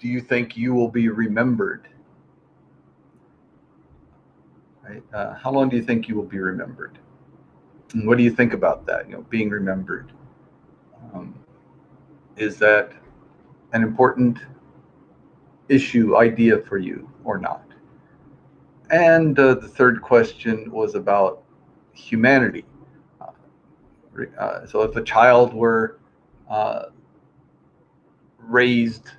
do you think you will be remembered? Right? How long do you think you will be remembered? And what do you think about that? Being remembered. Is that an important idea for you or not? And the third question was about humanity. So if a child were uh, raised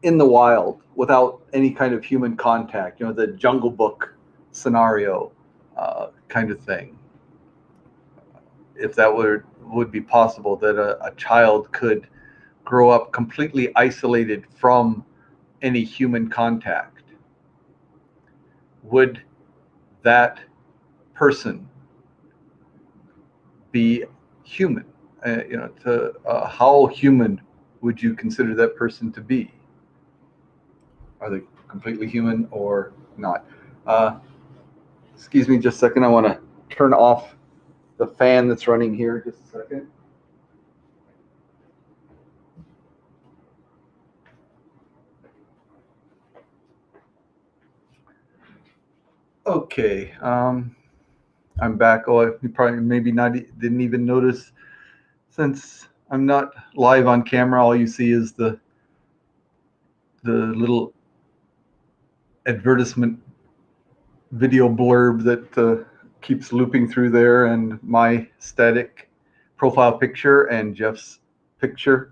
in the wild without any kind of human contact, the Jungle Book scenario kind of thing, if that would be possible, that a child could grow up completely isolated from any human contact, would that person be human? How human would you consider that person to be? Are they completely human or not? Excuse me just a second. I want to turn off the fan that's running here. Just a second. Okay. I'm back. Oh, you probably maybe not didn't even notice, since I'm not live on camera. All you see is the little advertisement video blurb that keeps looping through there, and my static profile picture and Jeff's picture.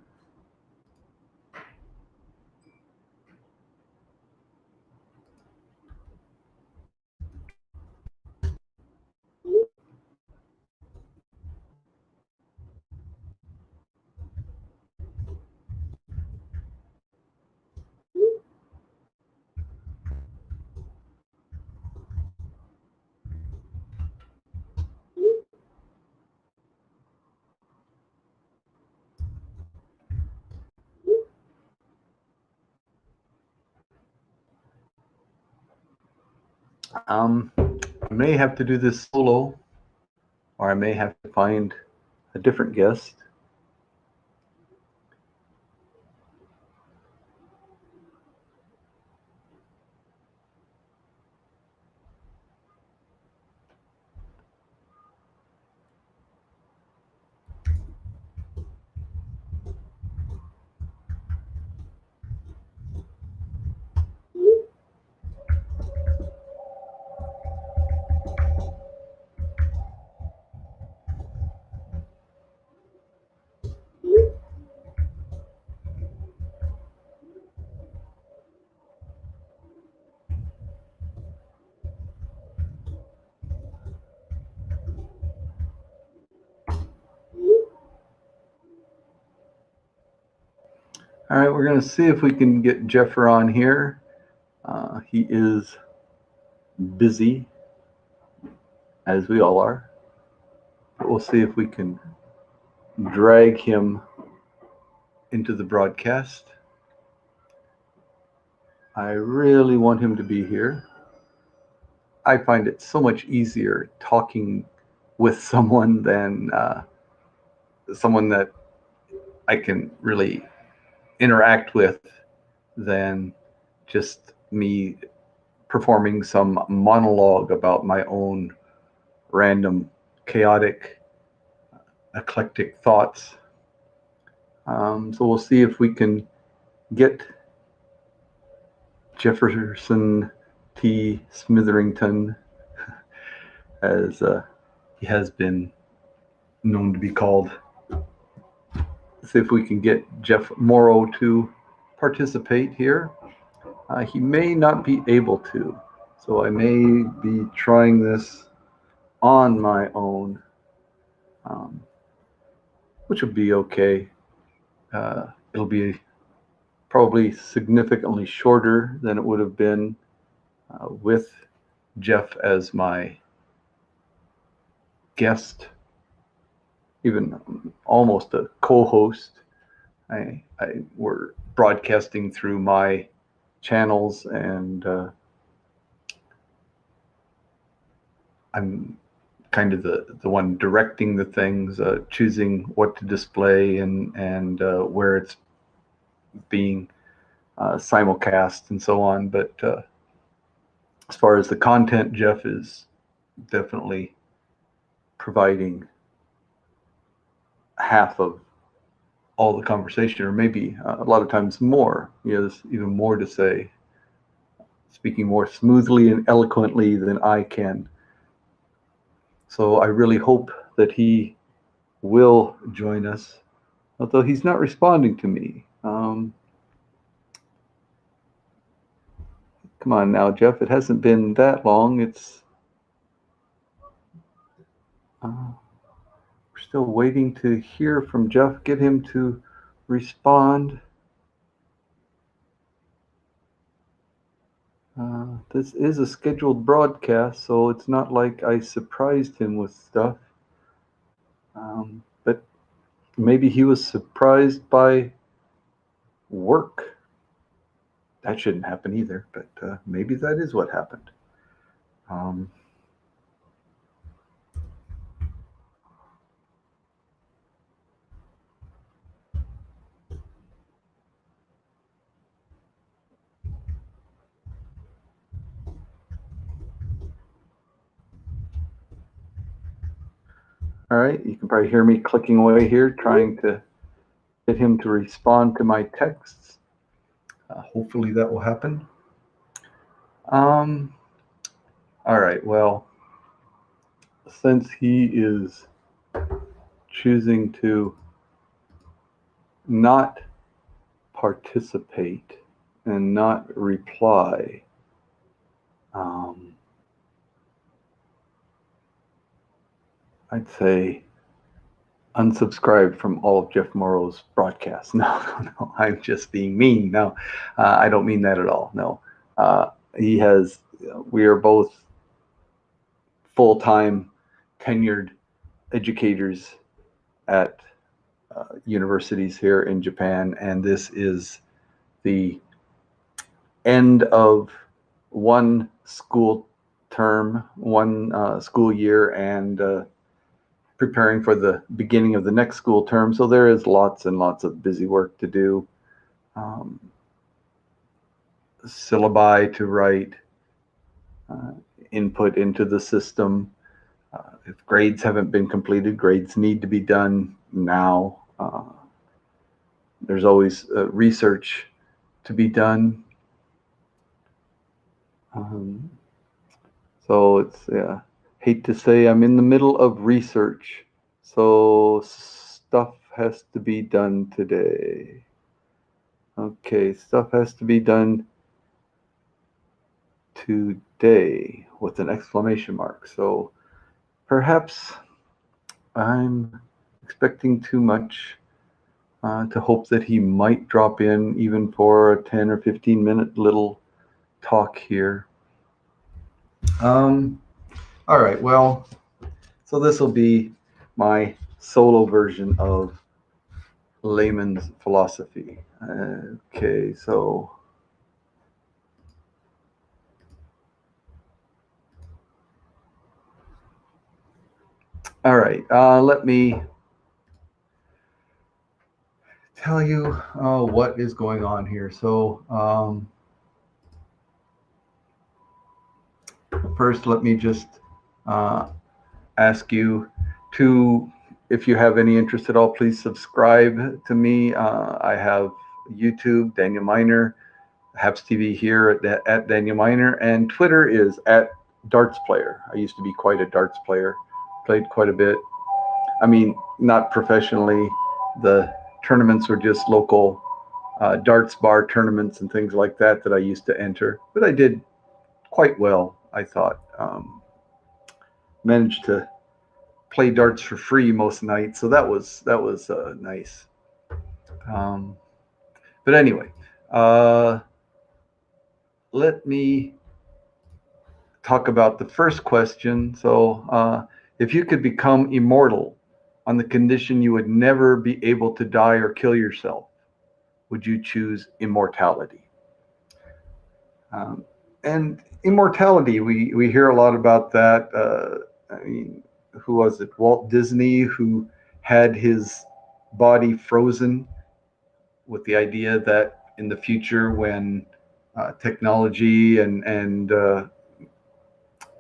I may have to do this solo, or I may have to find a different guest. All right, we're going to see if we can get Jeffer on here. He is busy, as we all are. But we'll see if we can drag him into the broadcast. I really want him to be here. I find it so much easier talking with someone than someone that I can really interact with than just me performing some monologue about my own random, chaotic, eclectic thoughts. So we'll see if we can get Jefferson T. Smitherington, as he has been known to be called. See if we can get Jeff Morrow to participate here. He may not be able to, so I may be trying this on my own, which will be okay. It'll be probably significantly shorter than it would have been with Jeff as my guest, even almost a co-host. We're broadcasting through my channels, and I'm kind of the one directing the things, choosing what to display and where it's being simulcast and so on. But as far as the content, Jeff is definitely providing half of all the conversation, or maybe a lot of times more. He has even more to say, speaking more smoothly and eloquently than I can. So I really hope that he will join us, although he's not responding to me. Come on now, Jeff. It hasn't been that long. It's we're still waiting to hear from Jeff. Get him to respond. This is a scheduled broadcast, so it's not like I surprised him with stuff. But maybe he was surprised by work. That shouldn't happen either, but maybe that is what happened. All right, you can probably hear me clicking away here, trying to get him to respond to my texts. Hopefully that will happen. All right, well, since he is choosing to not participate and not reply, I'd say unsubscribe from all of Jeff Morrow's broadcasts. No, I'm just being mean. No, I don't mean that at all. No, he has. We are both full-time tenured educators at universities here in Japan, and this is the end of one school term, one school year, and preparing for the beginning of the next school term. So there is lots and lots of busy work to do, syllabi to write, input into the system. If grades haven't been completed, grades need to be done now. There's always research to be done. So it's, hate to say I'm in the middle of research. So stuff has to be done today. Okay, stuff has to be done today with an exclamation mark. So perhaps I'm expecting too much to hope that he might drop in even for a 10 or 15 minute little talk here. All right, well, so this will be my solo version of Layman's philosophy. Okay, so all right, let me tell you what is going on here. So first, let me just ask you to, if you have any interest at all, please subscribe to me. I have YouTube, Daniel Miner, Habs TV here at Daniel Miner, and Twitter is at Darts Player. I used to be quite a darts player, played quite a bit. I mean, not professionally. The tournaments were just local darts bar tournaments and things like that I used to enter. But I did quite well, I thought. Managed to play darts for free most nights, so that was nice. But anyway, let me talk about the first question. So, if you could become immortal on the condition you would never be able to die or kill yourself, would you choose immortality? And immortality, we hear a lot about that. I mean, who was it? Walt Disney, who had his body frozen with the idea that in the future when technology and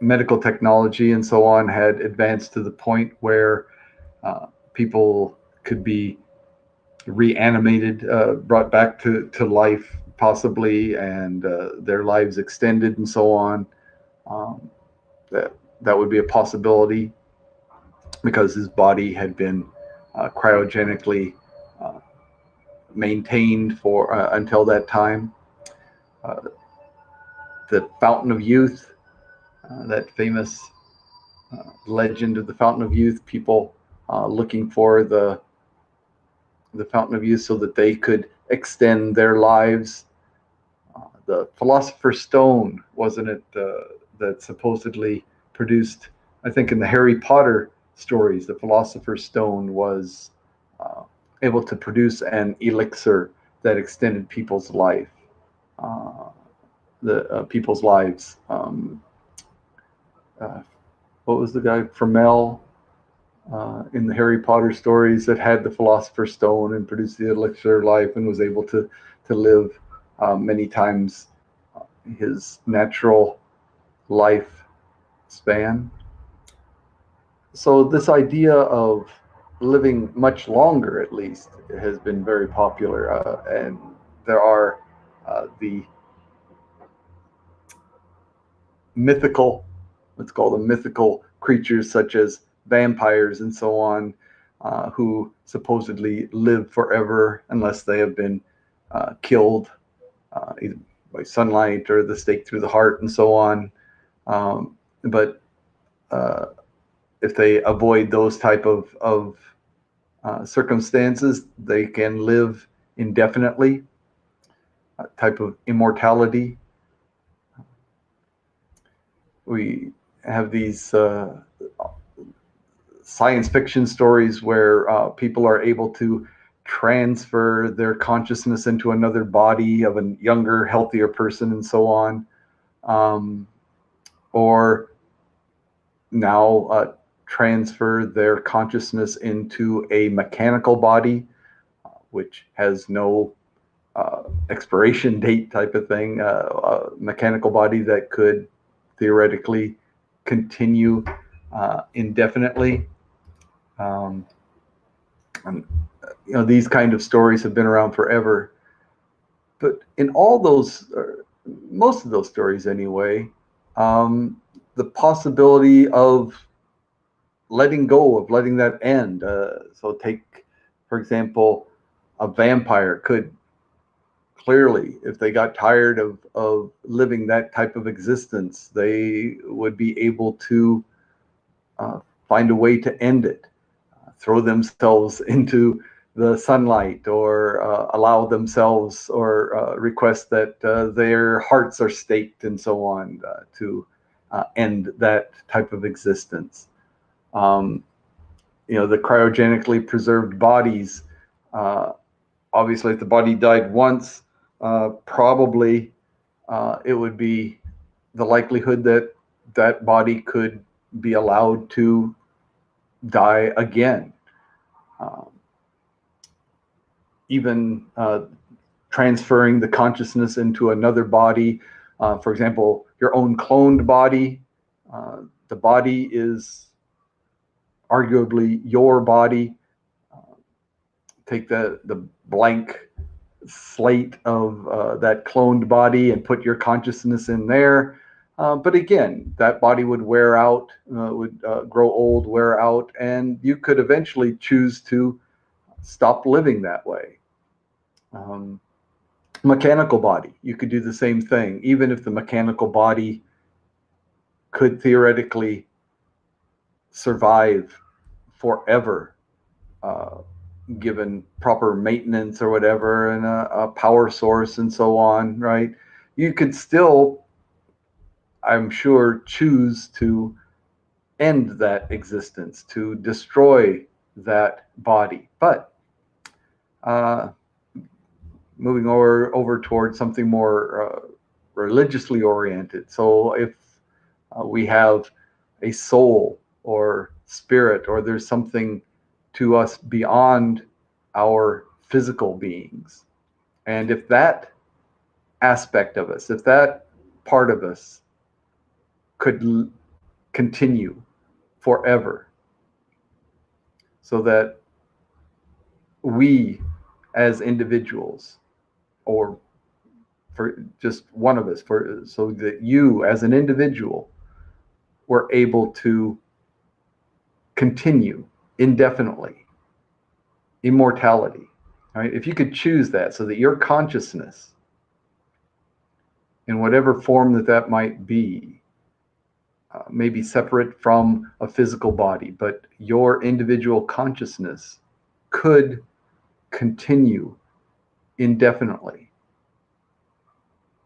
medical technology and so on had advanced to the point where people could be reanimated, brought back to life possibly, and their lives extended and so on. Um, that would be a possibility because his body had been cryogenically uh, maintained for until that time. Uh, the Fountain of Youth, that famous legend of the Fountain of Youth, people looking for the Fountain of Youth so that they could extend their lives. The Philosopher's Stone, wasn't it, that supposedly produced, I think in the Harry Potter stories, the Philosopher's Stone was uh, able to produce an elixir that extended people's life, uh, the people's lives. Uh, what was the guy, Fromel, in the Harry Potter stories, that had the Philosopher's Stone and produced the elixir of life and was able to live many times his natural life span. So this idea of living much longer, at least, has been very popular, and there are the mythical, let's call them mythical creatures such as vampires and so on, who supposedly live forever unless they have been killed either by sunlight or the stake through the heart and so on. But uh, if they avoid those type of circumstances, they can live indefinitely, a type of immortality. We have these science fiction stories where people are able to transfer their consciousness into another body of a younger, healthier person and so on. Um, or now transfer their consciousness into a mechanical body, which has no expiration date type of thing, a mechanical body that could theoretically continue indefinitely. Um, and, these kind of stories have been around forever. But in all those, most of those stories anyway, um, the possibility of letting go, of letting that end. So take, for example, a vampire could clearly, if they got tired of living that type of existence, they would be able to uh, find a way to end it, throw themselves into the sunlight, or allow themselves, or request that their hearts are staked and so on, to end that type of existence. Um, the cryogenically preserved bodies, uh, obviously if the body died once, probably it would be the likelihood that that body could be allowed to die again. Um, Even transferring the consciousness into another body, for example, your own cloned body, the body is arguably your body. Take the blank slate of that cloned body and put your consciousness in there. But again, that body would wear out, would grow old, wear out, and you could eventually choose to stop living that way. Um, Mechanical body, you could do the same thing, even if the mechanical body could theoretically survive forever, uh, given proper maintenance or whatever, and a power source and so on, right? You could still, I'm sure, choose to end that existence, to destroy that body. But uh, moving over towards something more religiously oriented. So if we have a soul or spirit, or there's something to us beyond our physical beings, and if that aspect of us, if that part of us could continue forever, so that we as individuals, or for just one of us, so that you as an individual were able to continue indefinitely, immortality, right? If you could choose that, so that your consciousness, in whatever form that might be, maybe separate from a physical body, but your individual consciousness could continue indefinitely,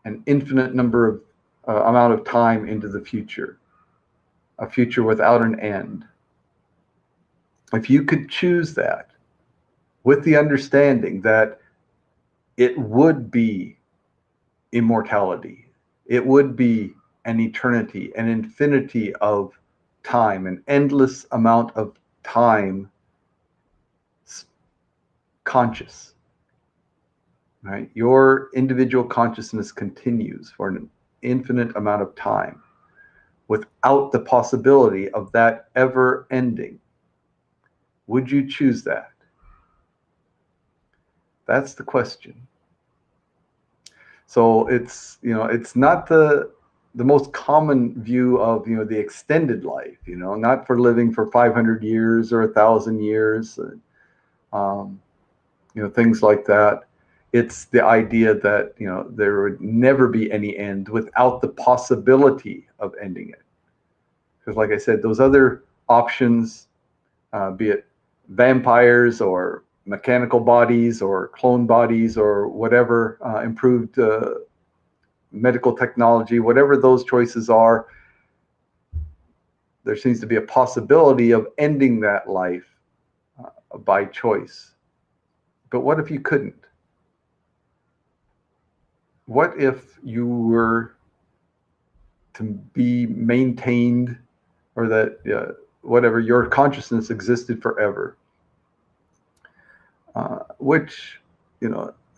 an infinite number of amount of time into the future, a future without an end. If you could choose that, with the understanding that it would be immortality, it would be an eternity, an infinity of time, an endless amount of time conscious, right? Your individual consciousness continues for an infinite amount of time without the possibility of that ever ending. Would you choose that? That's the question. So it's not the most common view of the extended life, not for living for 500 years or 1,000 years, things like that. It's the idea that there would never be any end without the possibility of ending it. Because, like I said, those other options, be it vampires or mechanical bodies or clone bodies or whatever, improved medical technology, whatever those choices are, there seems to be a possibility of ending that life by choice. But what if you couldn't? What if you were to be maintained, or that whatever, your consciousness existed forever, which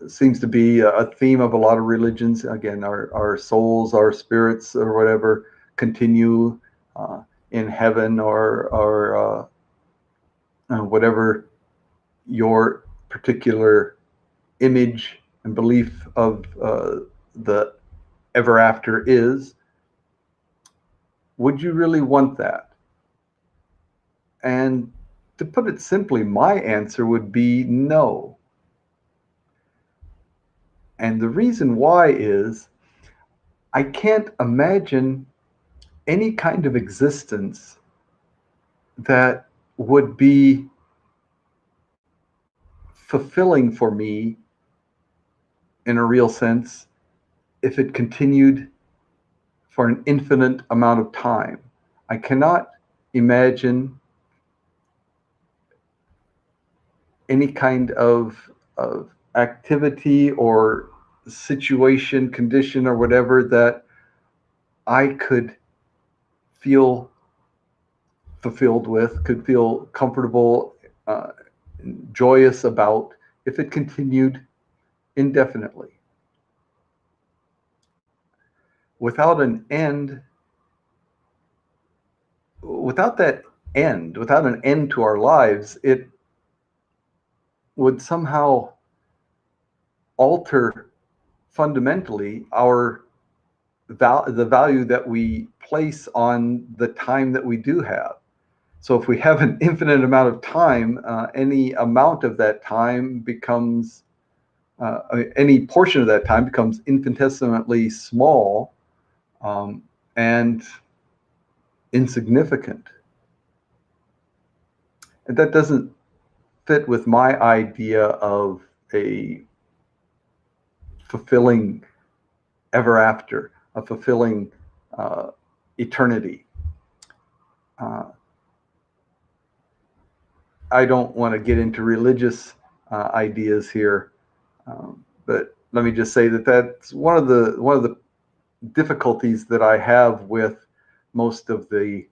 seems to be a theme of a lot of religions. Again, our souls, our spirits, or whatever, continue in heaven, or whatever your particular image and belief of the ever after is. Would you really want that? And to put it simply, my answer would be no. And the reason why is I can't imagine any kind of existence that would be fulfilling for me in a real sense if it continued for an infinite amount of time. I cannot imagine any kind of activity or situation, condition, or whatever that I could feel fulfilled with, could feel comfortable, joyous about, if it continued indefinitely. Without an end, without that end, without an end to our lives, it would somehow alter fundamentally the value that we place on the time that we do have. So if we have an infinite amount of time, any amount of that time becomes, any portion of that time becomes infinitesimally small and insignificant. And that doesn't fit with my idea of a fulfilling ever after, a fulfilling eternity. I don't want to get into religious ideas here, but let me just say that that's one of the difficulties that I have with most of the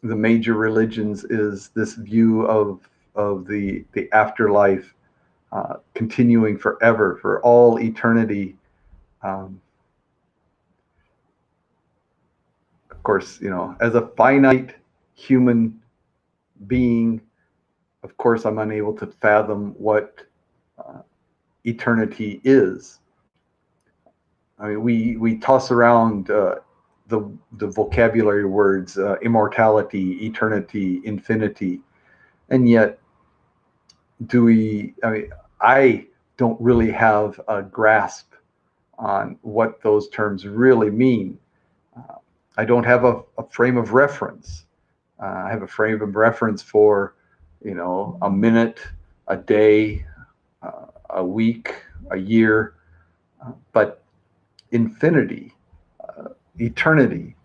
major religions, is this view of the afterlife continuing forever, for all eternity, Um, of course, as a finite human being, of course, I'm unable to fathom what eternity is. I mean, we toss around the vocabulary words immortality, eternity, infinity, and yet do we? I mean, I don't really have a grasp on what those terms really mean. I don't have a frame of reference. I have a frame of reference for, a minute, a day, a week, a year, but infinity, eternity,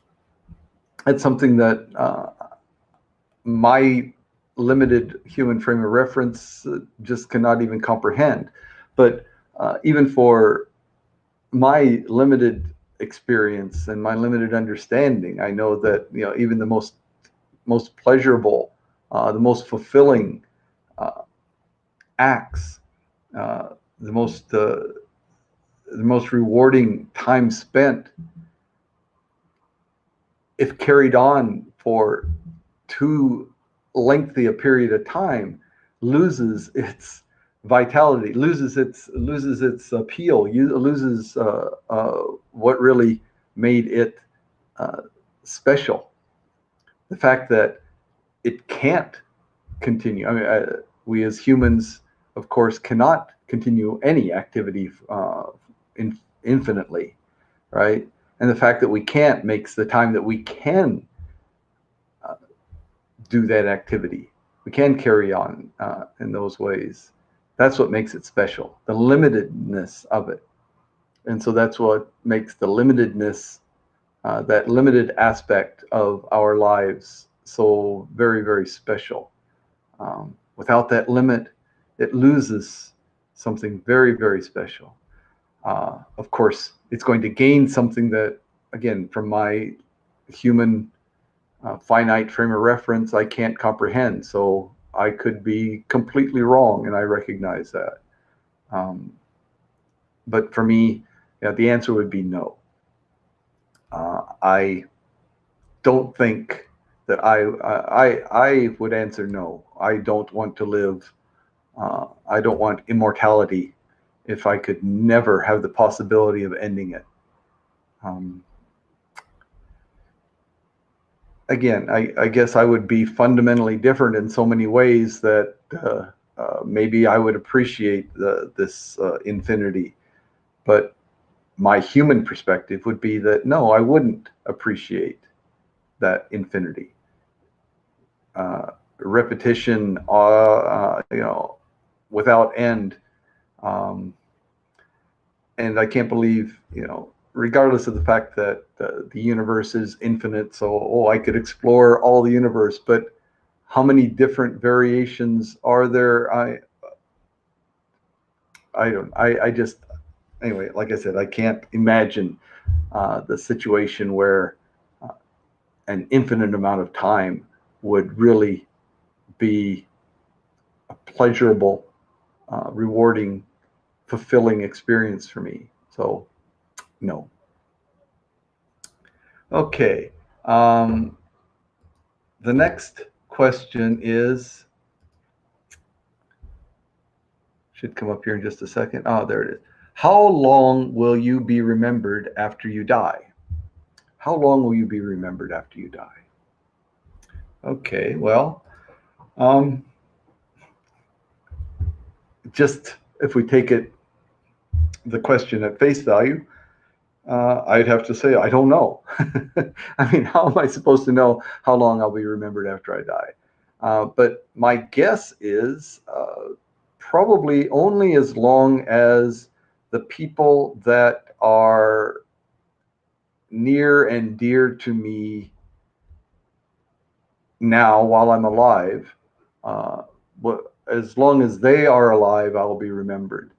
it's something that my limited human frame of reference just cannot even comprehend. But even for my limited experience and my limited understanding, I know that even the most pleasurable, the most fulfilling acts, uh, the most uh, the most rewarding time spent, if carried on for too lengthy a period of time, loses its vitality, loses its appeal, loses what really made it uh, special. The fact that it can't continue. I mean, we as humans, of course, cannot continue any activity infinitely, right? And the fact that we can't makes the time that we can do that activity, we can carry on in those ways. That's what makes it special, the limitedness of it. And so that's what makes the limitedness, that limited aspect of our lives, so very, very special. Without that limit, it loses something very, very special. Of course, it's going to gain something that, again, from my human finite frame of reference, I can't comprehend. So I could be completely wrong, and I recognize that. Um, but for me, yeah, the answer would be no. I don't think that I would answer no. I don't want to live. I don't want immortality if I could never have the possibility of ending it. Um, Again, I guess I would be fundamentally different in so many ways that maybe I would appreciate this infinity. But my human perspective would be that no, I wouldn't appreciate that infinity. Repetition, without end. Um, and I can't believe, regardless of the fact that the universe is infinite, so I could explore all the universe, but how many different variations are there? I don't. I just anyway. Like I said, I can't imagine the situation where an infinite amount of time would really be a pleasurable, rewarding, fulfilling experience for me. So no. Okay. Um, the next question should come up here in just a second. Oh, there it is. How long will you be remembered after you die? How long will you be remembered after you die? Okay, well, um, just if we take the question at face value, I'd have to say I don't know. I mean, how am I supposed to know how long I'll be remembered after I die? But my guess is probably only as long as the people that are near and dear to me now while I'm alive. Uh, as long as they are alive, I'll be remembered.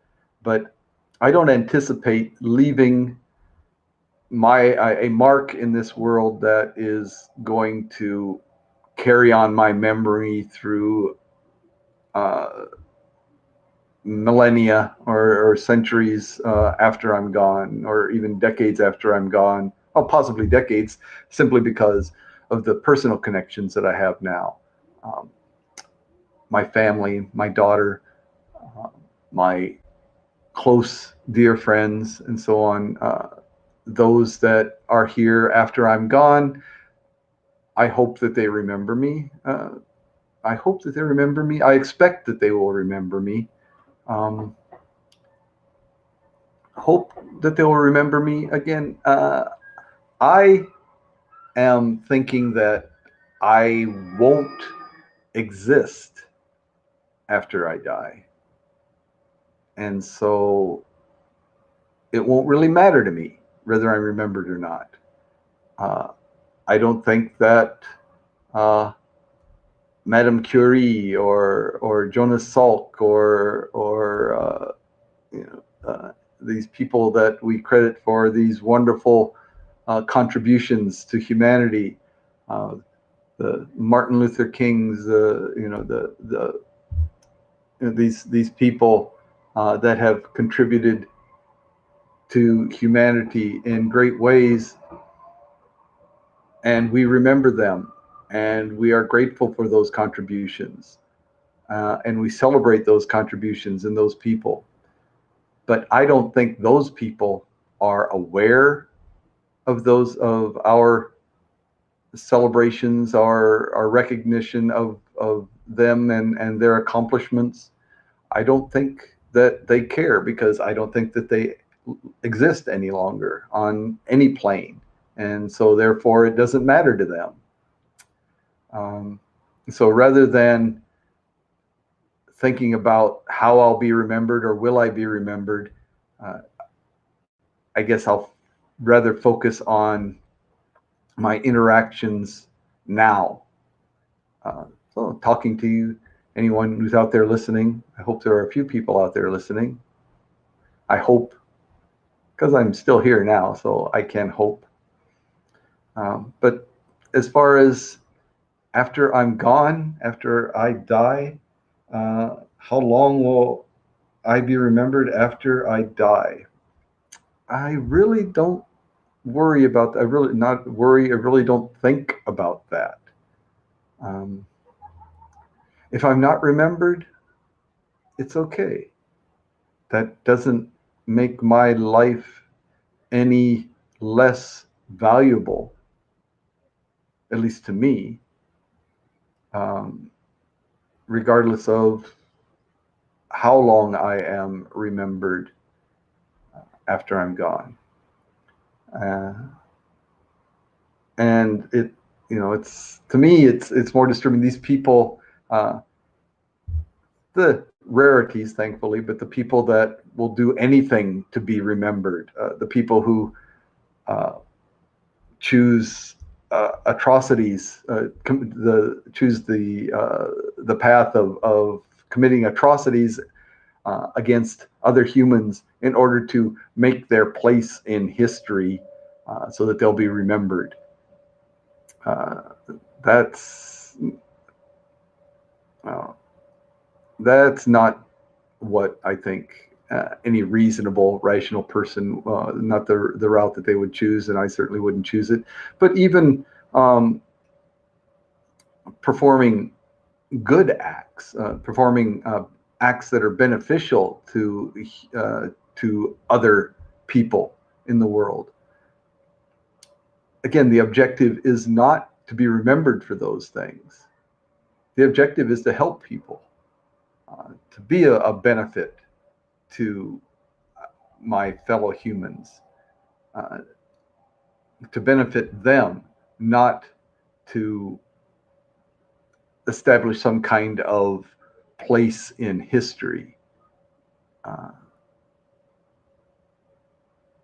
But I don't anticipate leaving a mark in this world that is going to carry on my memory through uh, millennia or centuries after I'm gone, or even decades after I'm gone, well, possibly decades, simply because of the personal connections that I have now. Um, my family, my daughter, my close, dear friends, and so on. Those that are here after I'm gone, I hope that they remember me. I hope that they remember me. I expect that they will remember me. Um, hope that they will remember me again. I am thinking that I won't exist after I die. And so it won't really matter to me whether I'm remembered or not. Uh, I don't think that uh, Madame Curie or Jonas Salk or you know, these people that we credit for these wonderful contributions to humanity, uh, the Martin Luther Kings, these people that have contributed to humanity in great ways, and we remember them, and we are grateful for those contributions, and we celebrate those contributions and those people. But I don't think those people are aware of our celebrations, our recognition of them and their accomplishments. I don't think that they care, because I don't think that they exist any longer on any plane. And so therefore it doesn't matter to them. Um, so rather than thinking about how I'll be remembered or will I be remembered, uh, I guess I'll rather focus on my interactions now. Uh, so talking to you, anyone who's out there listening, I hope there are a few people out there listening. I hope, because I'm still here now, so I can hope. But as far as after I'm gone, after I die, how long will I be remembered after I die? I really don't worry about that. I really not worry. I really don't think about that. Um, if I'm not remembered, it's okay. That doesn't make my life any less valuable, at least to me, um, regardless of how long I am remembered after I'm gone. Uh, and it's to me, it's more disturbing. These people, the rarities, thankfully, but the people that will do anything to be remembered, the people who uh, choose atrocities, choose the path of committing atrocities against other humans in order to make their place in history, so that they'll be remembered. Uh, that's uh, that's not what I think any reasonable, rational person, not the route that they would choose, and I certainly wouldn't choose it. But even performing good acts, performing acts that are beneficial to other people in the world. Again, the objective is not to be remembered for those things. The objective is to help people, to be a benefit to my fellow humans, uh, to benefit them, not to establish some kind of place in history. Uh,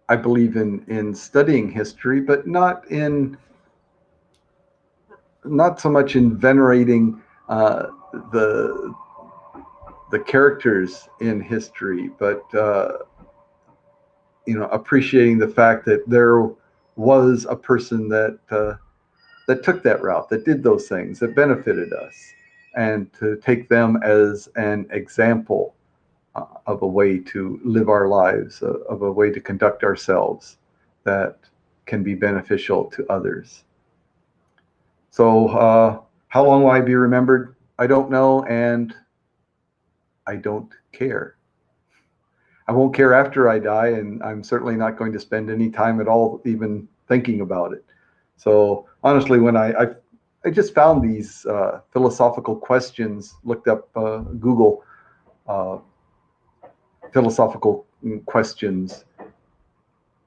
I believe in studying history, but not so much in venerating the the characters in history, but appreciating the fact that there was a person that took that route, that did those things, that benefited us, and to take them as an example of a way to live our lives, of a way to conduct ourselves that can be beneficial to others. So, how long will I be remembered? I don't know, and I don't care. I won't care after I die, and I'm certainly not going to spend any time at all even thinking about it. So honestly, when I just found these philosophical questions, looked up Google uh, philosophical questions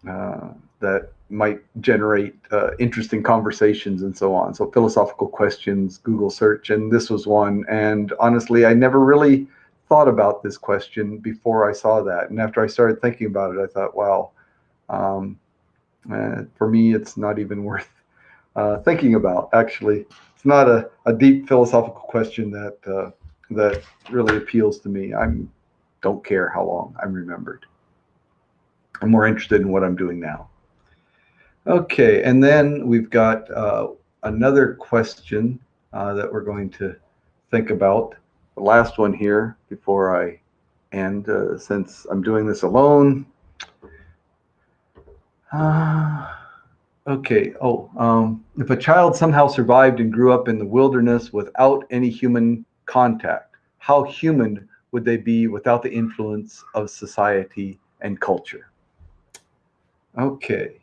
uh, that might generate interesting conversations and so on. So philosophical questions, Google search, and this was one. And honestly, I never really thought about this question before I saw that. And after I started thinking about it, I thought, wow, um, for me, it's not even worth thinking about. Actually, it's not a deep philosophical question that really appeals to me. I don't care how long I'm remembered. I'm more interested in what I'm doing now. Okay, and then we've got another question that we're going to think about. The last one here before I end, since I'm doing this alone. Uh, okay, if a child somehow survived and grew up in the wilderness without any human contact, how human would they be without the influence of society and culture? Okay.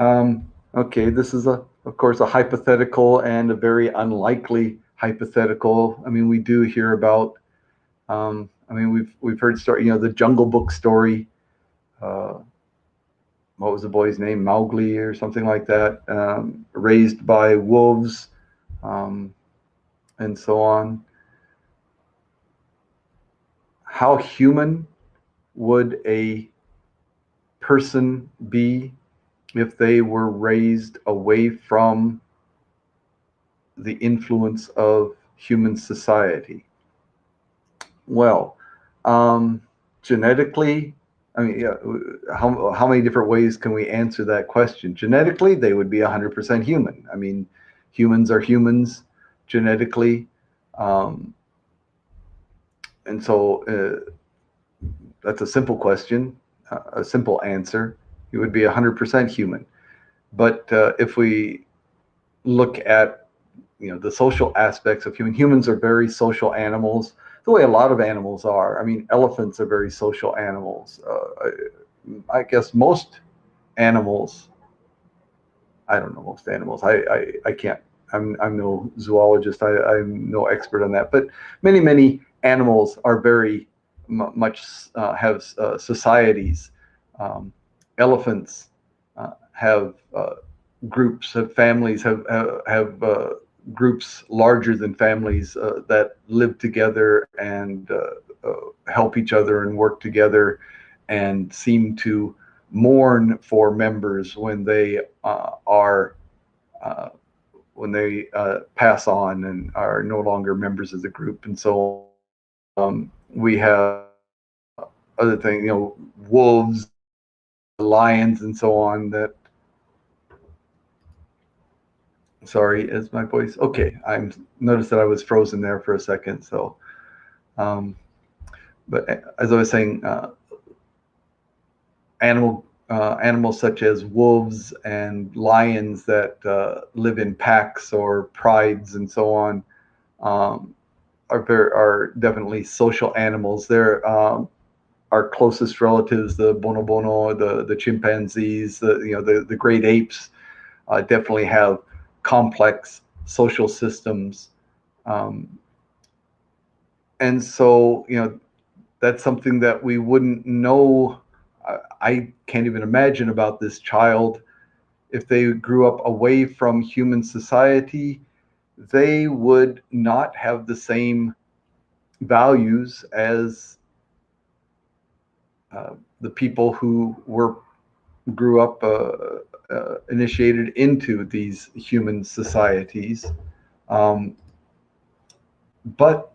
Okay, this is of course, a hypothetical and a very unlikely hypothetical. I mean, we do hear about. I mean, we've heard story. The Jungle Book story. Uh, what was the boy's name? Mowgli or something like that. Raised by wolves, um, and so on. How human would a person be if they were raised away from the influence of human society? Well, um, genetically, I mean, yeah, how many different ways can we answer that question? Genetically, they would be 100% human. I mean, humans are humans genetically. Um, and so that's a simple question, a simple answer. He would be 100% human. But if we look at the social aspects of humans are very social animals, the way a lot of animals are. I mean, elephants are very social animals. I guess most animals, I don't know most animals. I can't. I'm no zoologist. I'm no expert on that. But many animals are very much have societies. Elephants have groups, have families, have groups larger than families that live together and help each other and work together and seem to mourn for members uh, when they pass on and are no longer members of the group. And so we have other things, wolves, lions, and so on. That Sorry, is my voice okay? I'm noticed that I was frozen there for a second. So, um, but as I was saying, animals such as wolves and lions that live in packs or prides and so on um, are definitely social animals. They're our closest relatives, the bonobono, the chimpanzees, the great apes, definitely have complex social systems, um, and so that's something that we wouldn't know. I can't even imagine about this child. If they grew up away from human society, they would not have the same values as the people who grew up initiated into these human societies. Um, but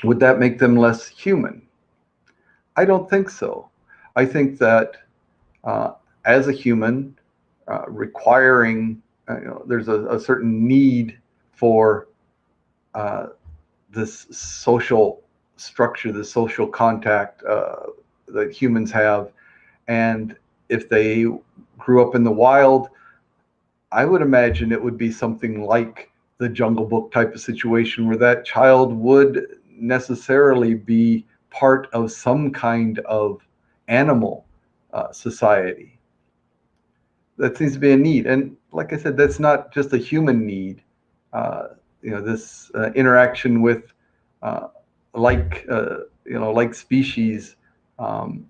would that make them less human? I don't think so. I think that uh, as a human, requiring, there's a certain need for uh, this social structure, the social contact that humans have. And if they grew up in the wild, I would imagine it would be something like the Jungle Book type of situation where that child would necessarily be part of some kind of animal society. That seems to be a need. And like I said, that's not just a human need. Uh, this interaction with uh, like like species, um,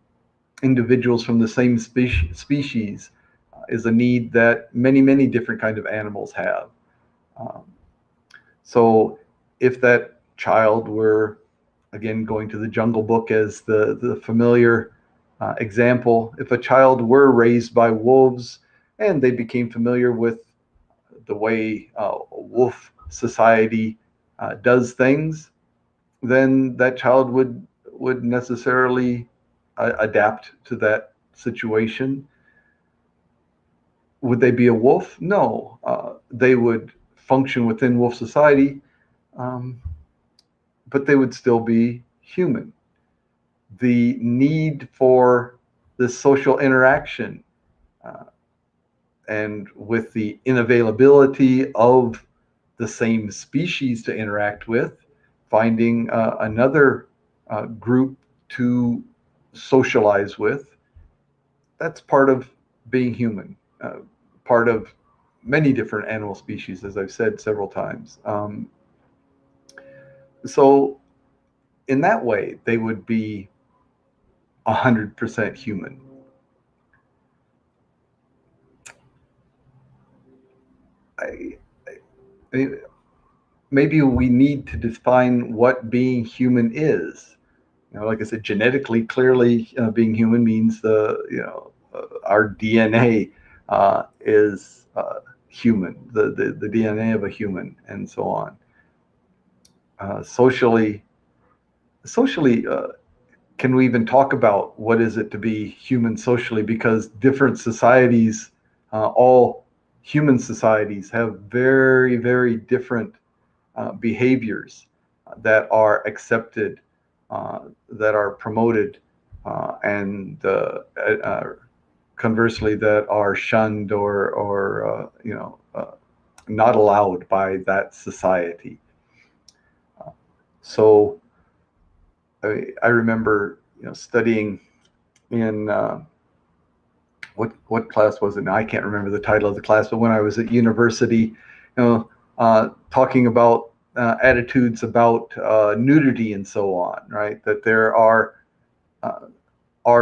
individuals from the same species is a need that many different kind of animals have. Um, so if that child were, again, going to the Jungle Book as the familiar example, if a child were raised by wolves and they became familiar with the way wolf society does things, then that child would necessarily adapt to that situation. Would they be a wolf? No. They would function within wolf society, um, but they would still be human. The need for this social interaction uh, and with the inavailability of the same species to interact with, finding another group to socialize with, that's part of being human, part of many different animal species, as I've said several times. So, in that way, they would be 100% human. I, I, maybe we need to define what being human is. Like I said, genetically, clearly, being human means our DNA is human, the DNA of a human, and so on. Socially, can we even talk about what is it to be human socially? Because different societies, all human societies, have very different behaviors that are accepted, that are promoted, and conversely that are shunned or not allowed by that society. So I remember studying in what class was it? Now I can't remember the title of the class, but when I was at university, talking about attitudes about nudity and so on, right? That there are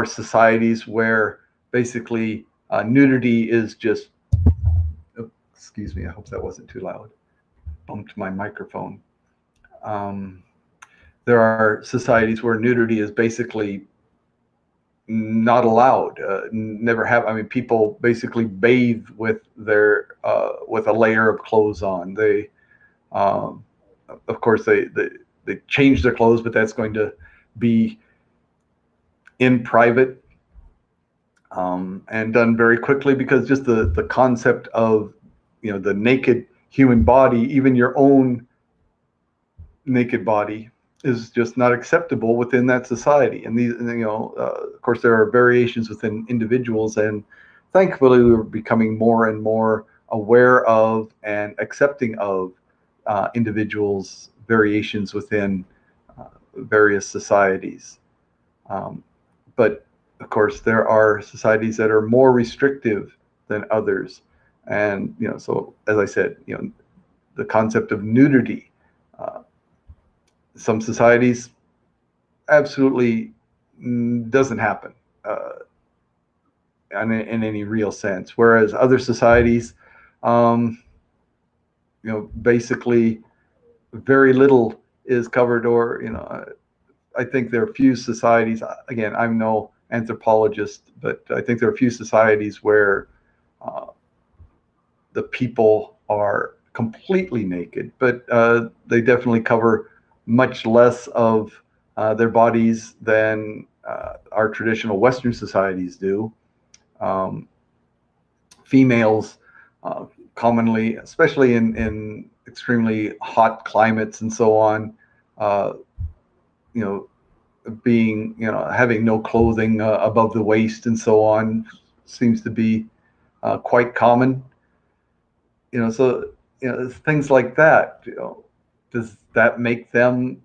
societies where basically nudity is just. Oh, excuse me, I hope that wasn't too loud. Bumped my microphone. Um, there are societies where nudity is basically not allowed. Never have. I mean, people basically bathe with with a layer of clothes on. They, um, of course, they change their clothes, but that's going to be in private, and done very quickly, because just the concept of the naked human body, even your own naked body, is just not acceptable within that society. And these, of course, there are variations within individuals, and thankfully, we're becoming more and more aware of and accepting of individuals' variations within various societies. But of course, there are societies that are more restrictive than others, and so as I said, the concept of nudity. Uh, some societies absolutely doesn't happen in any real sense, whereas other societies, um, basically very little is covered, or I think there are few societies. Again, I'm no anthropologist, but I think there are few societies where uh, the people are completely naked, but they definitely cover much less of their bodies than our traditional Western societies do. Um, Females commonly, especially in extremely hot climates and so on, uh, you know, being, having no clothing above the waist and so on seems to be quite common. So things like that. Does that make them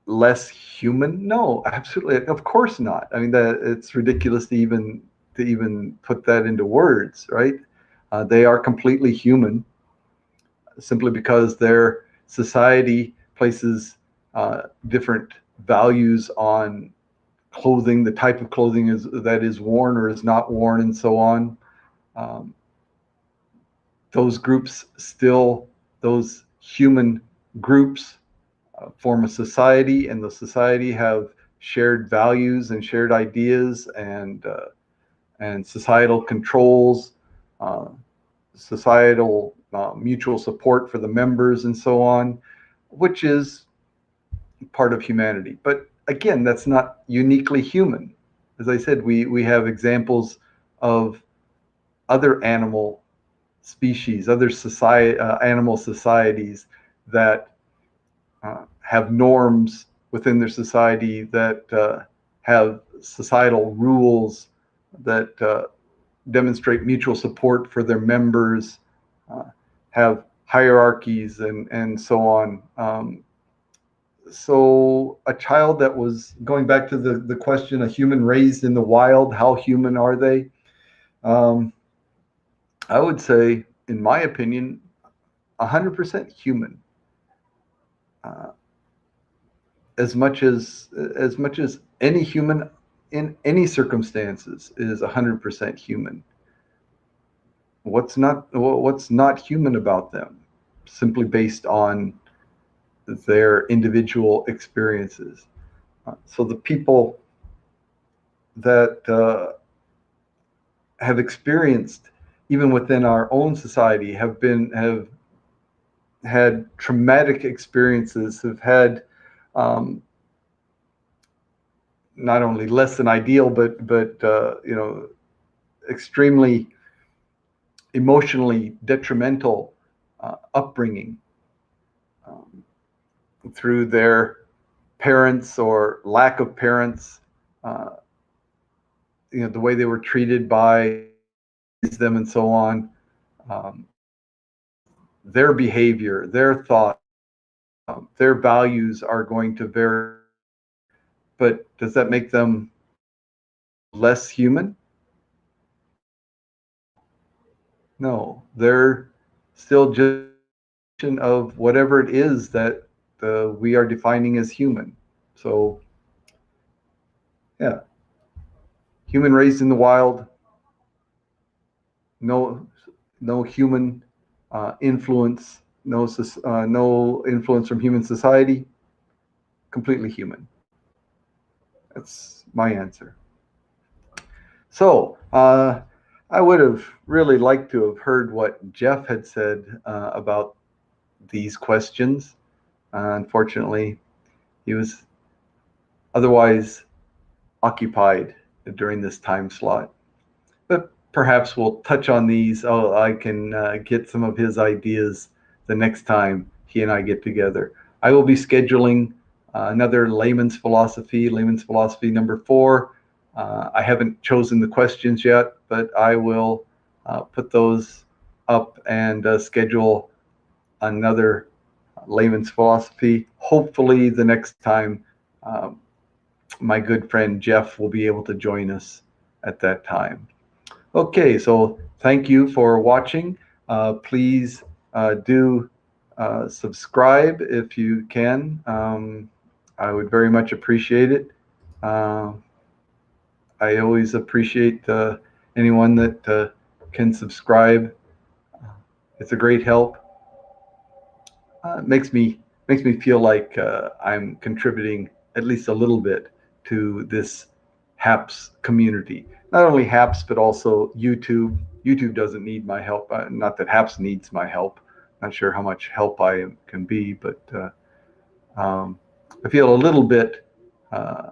less human? No, absolutely, of course not. I mean, that it's ridiculous to even put that into words, right? They are completely human, simply because their society places different values on clothing, the type of clothing that is worn or is not worn, and so on. Um, those groups still, those human groups, form a society, and the society have shared values and shared ideas and societal controls, uh, societal mutual support for the members, and so on, which is part of humanity. But again, that's not uniquely human. As I said, we have examples of other animal species, other animal societies that have norms within their society, that have societal rules, that demonstrate mutual support for their members, uh, have hierarchies, and so on. So a child that was, going back to the question, a human raised in the wild, how human are they? Um, I would say, in my opinion, 100% human. Uh, as much as any human in any circumstances is 100% human. What's not human about them? Simply based on their individual experiences. So the people that have experienced, even within our own society, have had traumatic experiences, have had um, not only less than ideal, but extremely emotionally detrimental upbringing, um, through their parents or lack of parents, uh, the way they were treated by them, and so on. Um, their behavior, their thoughts, their values are going to vary. But does that make them less human? No, they're still just of whatever it is that we are defining as human. So, yeah, human raised in the wild, no, no human influence, no influence from human society, completely human. That's my answer. So, I would have really liked to have heard what Jeff had said about these questions. Unfortunately, he was otherwise occupied during this time slot. But perhaps we'll touch on these. Oh, I can get some of his ideas the next time he and I get together. I will be scheduling another Layman's Philosophy number 4. I haven't chosen the questions yet, but I will put those up and schedule another Layman's Philosophy. Hopefully, the next time um, my good friend Jeff will be able to join us at that time. Okay, so thank you for watching. Please do subscribe if you can. I would very much appreciate it. Uh, I always appreciate anyone that can subscribe. It's a great help. Makes me feel like I'm contributing at least a little bit to this HAPS community. Not only HAPS, but also YouTube. YouTube doesn't need my help. Not that HAPS needs my help. Not sure how much help I can be, but I feel a little bit uh,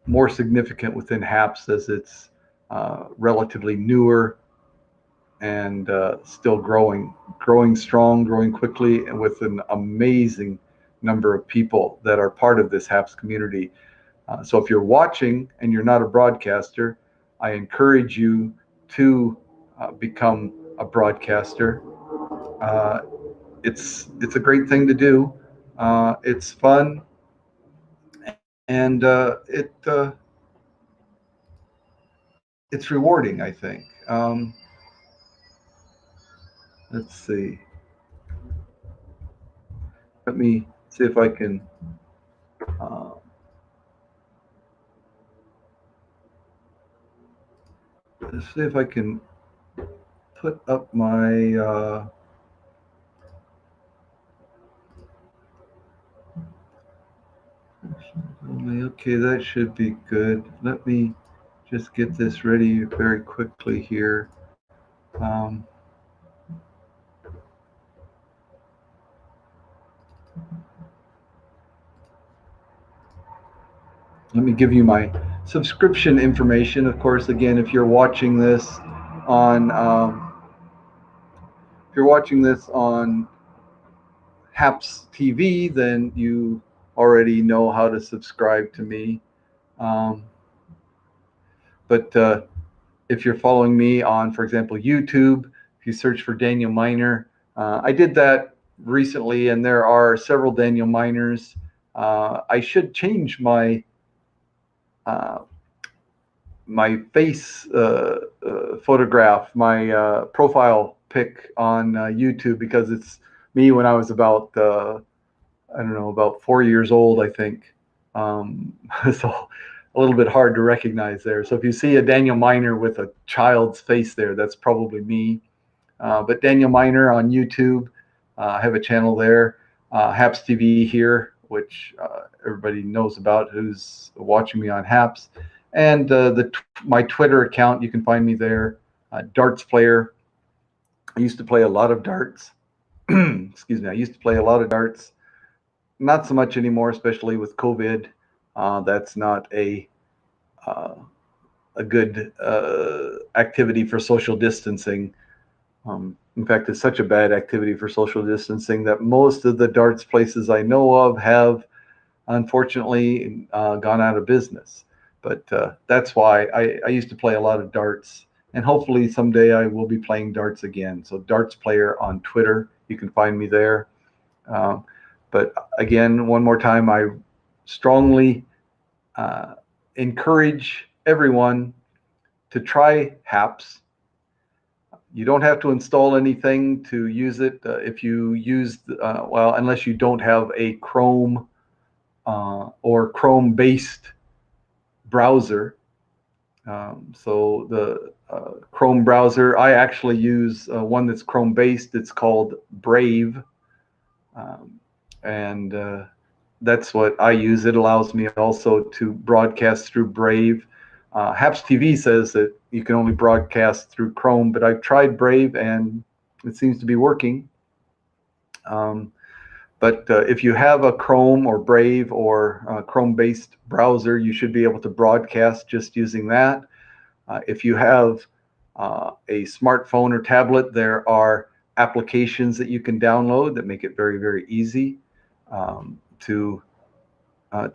more significant within HAPS, as it's relatively newer and still growing strong, growing quickly, and with an amazing number of people that are part of this HAPS community. So if you're watching and you're not a broadcaster, I encourage you to become a broadcaster. Uh, it's a great thing to do. It's fun, and it's rewarding, I think. Let's see. Let me see if I can. Uh, let's see if I can put up my. Okay, that should be good. Let me just get this ready very quickly here. Let me give you my subscription information. Of course, again, if you're watching this on HAPS TV, then you already know how to subscribe to me. But if you're following me on, for example, YouTube, if you search for Daniel Miner, I did that recently, and there are several Daniel Miners. I should change my my face photograph, my profile pic on YouTube, because it's me when I was about I don't know, about 4 years old, I think. So a little bit hard to recognize there. So if you see a Daniel Miner with a child's face there, that's probably me. But Daniel Miner on YouTube, I have a channel there. HAPS TV here, which everybody knows about who's watching me on HAPS. And my Twitter account, you can find me there. Darts player. I used to play a lot of darts. Excuse me. I used to play a lot of darts. Not so much anymore, especially with COVID. That's not a good activity for social distancing. In fact, it's such a bad activity for social distancing that most of the darts places I know of have unfortunately gone out of business. But that's why I used to play a lot of darts, and hopefully someday I will be playing darts again. So darts player on Twitter, you can find me there. But again, one more time, I strongly encourage everyone to try HAPS. You don't have to install anything to use it. If you use, well, unless you don't have a Chrome or Chrome-based browser. So the Chrome browser, I actually use one that's Chrome-based. It's called Brave. And that's what I use. It allows me also to broadcast through Brave. HAPS TV says that you can only broadcast through Chrome, but I've tried Brave and it seems to be working. But if you have a Chrome or Brave or Chrome-based browser, you should be able to broadcast just using that. If you have a smartphone or tablet, there are applications that you can download that make it very, very easy to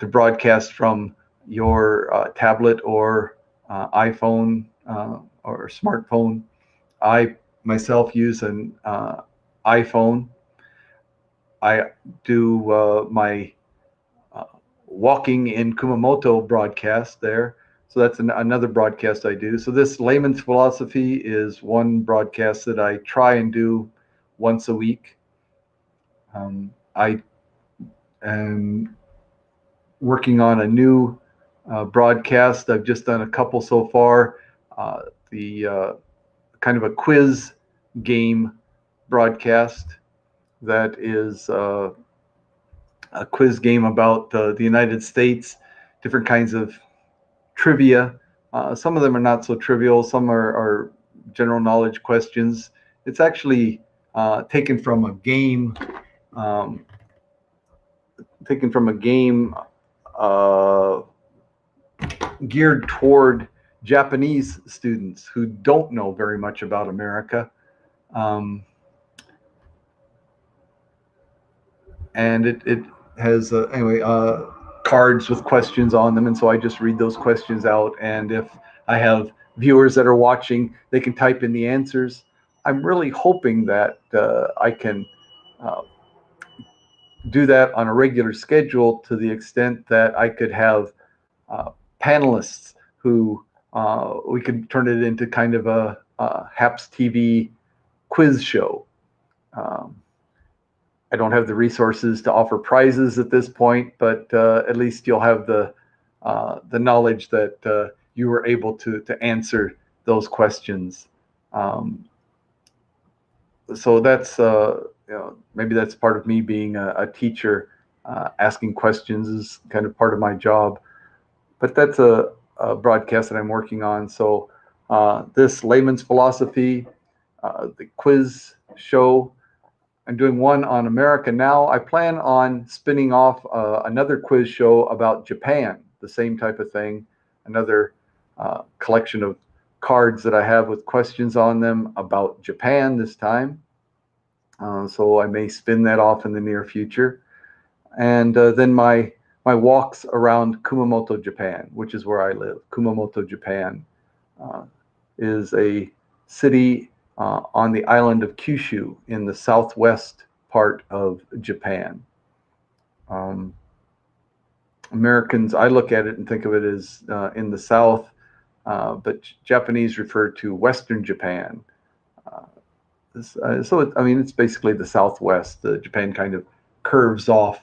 broadcast from your tablet or iPhone or smartphone. I myself use an iPhone. I do my walking in Kumamoto broadcast there. So that's another broadcast I do. So this Layman's Philosophy is one broadcast that I try and do once a week. I am working on a new broadcast. I've just done a couple so far. The kind of a quiz game broadcast that is a quiz game about the United States, different kinds of trivia. Some of them are not so trivial. Some are general knowledge questions. It's actually taken from a game, uh, geared toward Japanese students who don't know very much about America. And it has cards with questions on them, and so I just read those questions out. And if I have viewers that are watching, they can type in the answers. I'm really hoping that I can uh, do that on a regular schedule, to the extent that I could have panelists who we could turn it into kind of a HAPS TV quiz show. Um, I don't have the resources to offer prizes at this point, but at least you'll have the knowledge that you were able to answer those questions. Um, so that's maybe that's part of me being a teacher. Asking questions is kind of part of my job, but that's a broadcast that I'm working on. So this Layman's Philosophy, the quiz show, I'm doing one on America Now. I plan on spinning off another quiz show about Japan, the same type of thing, another collection of cards that I have with questions on them about Japan this time. So I may spin that off in the near future. And then my walks around Kumamoto, Japan, which is where I live. Kumamoto, Japan uh, is a city on the island of Kyushu in the southwest part of Japan. Um, Americans, I look at it and think of it as in the south, but Japanese refer to Western Japan. I mean, it's basically the southwest. Japan kind of curves off,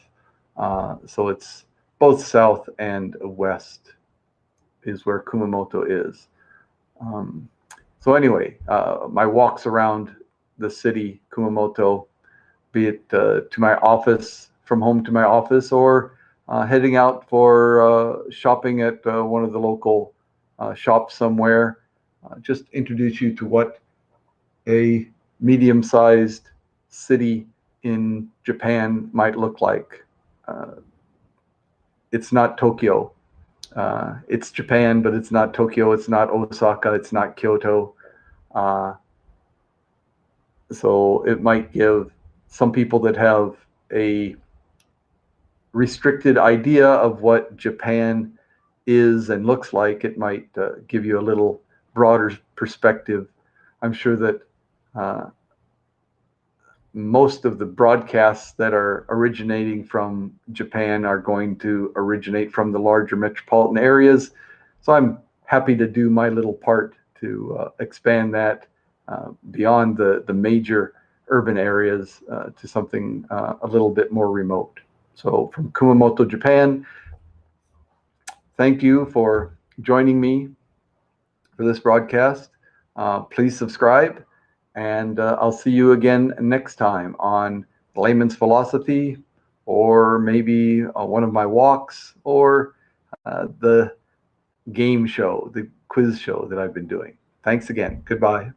so it's both south and west is where Kumamoto is. So anyway, my walks around the city, Kumamoto, be it to my office, from home to my office, or heading out for shopping at one of the local shops somewhere, just introduce you to what a medium-sized city in Japan might look like. It's not Tokyo. It's Japan, but it's not Tokyo. It's not Osaka. It's not Kyoto. Uh, so it might give some people that have a restricted idea of what Japan is and looks like, it might give you a little broader perspective. I'm sure that most of the broadcasts that are originating from Japan are going to originate from the larger metropolitan areas. So I'm happy to do my little part to expand that beyond the major urban areas to something a little bit more remote. So from Kumamoto, Japan, thank you for joining me for this broadcast. Please subscribe, and I'll see you again next time on Layman's Philosophy, or maybe one of my walks, or the game show, the quiz show that I've been doing. Thanks again. Goodbye.